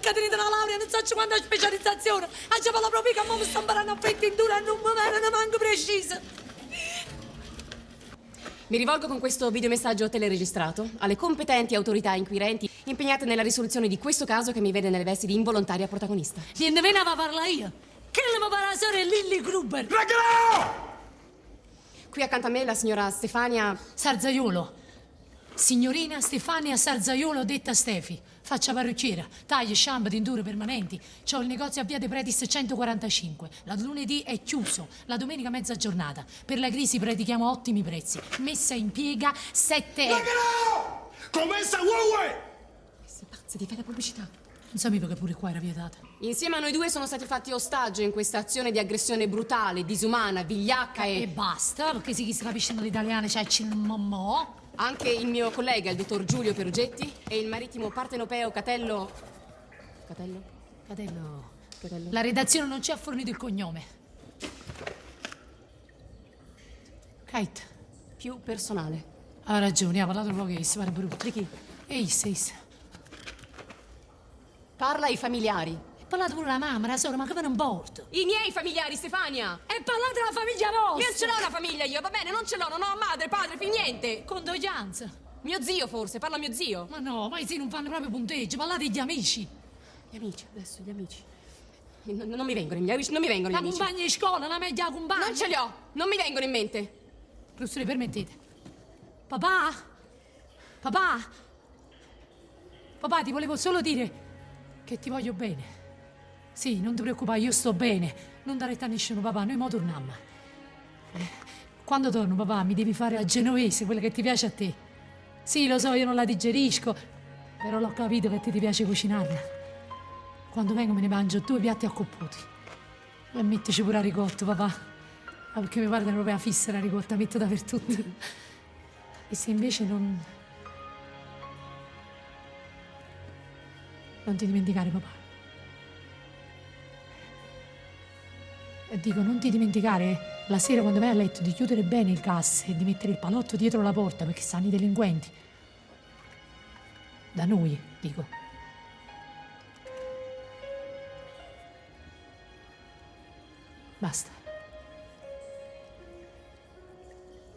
che tenete una laurea, non so quanta specializzazione. A già parla proprio che mo mi sto imparando a fettintura e non mi viene manco precisa. Mi rivolgo con questo videomessaggio teleregistrato alle competenti autorità inquirenti impegnate nella risoluzione di questo caso che mi vede nelle vesti di involontaria protagonista. Niente me ne va a parlare io. Che le va a parlare Lilli Gruber? Regalò! Qui accanto a me la signora Stefania Sarzaiolo. Signorina Stefania Sarzaiolo, detta Stefi. Faccia parrucchiera, tagli, shampoo, tinture permanenti. C'ho il negozio a via De Pretis 145. La lunedì è chiuso, la domenica mezza giornata. Per la crisi pratichiamo ottimi prezzi. Messa in piega 7 euro. Regalò! Commessa Huawei! Questi pazzi di fare la pubblicità. Non sapevo che pure qua era vietata. Insieme a noi due sono stati fatti ostaggio in questa azione di aggressione brutale, disumana, vigliacca E basta, perché si capiscono l'italiano, c'è il mommo. Anche il mio collega, il dottor Giulio Perugetti, e il marittimo partenopeo Catello... Fratello, Catello? la redazione non ci ha fornito il cognome. Kate, Più personale. ha ragione, ha parlato proprio che si pare brutto. Di chi? Eis. Parla ai familiari. E parlato pure la mamma, la sorella, ma che ve ne importa? I miei familiari, Stefania! E parlate della famiglia Io non vostra! ce l'ho una famiglia, io, va bene, non ce l'ho, non ho madre, padre, figlio, niente! Condoglianza! Mio zio, forse, parla a mio zio. Ma no, ma sì, non fanno proprio punteggio, parlate degli amici! Gli amici, adesso, gli amici. Non mi vengono gli amici, non mi vengono gli La amici. compagna di scuola, la media compagna! Non ce li ho, non mi vengono in mente. Professore, permettete. Papà? Papà? Papà, ti volevo solo dire che ti voglio bene. Sì, non ti preoccupare, io sto bene. Non dare retta a nessuno, papà, noi mo torniamo. Quando torno, papà, mi devi fare a genovese, quella che ti piace a te. Sì, lo so, io non la digerisco, però l'ho capito che ti piace cucinarla. Quando vengo me ne mangio 2 piatti accopputi. E mettici pure a rigotto, papà. Ah, perché mi guarda proprio la fissa la ricotta, metto dappertutto. E se invece non ti dimenticare, papà. E dico, non ti dimenticare la sera quando vai a letto di chiudere bene il gas e di mettere il palotto dietro la porta perché stanno i delinquenti. Da noi, dico. Basta.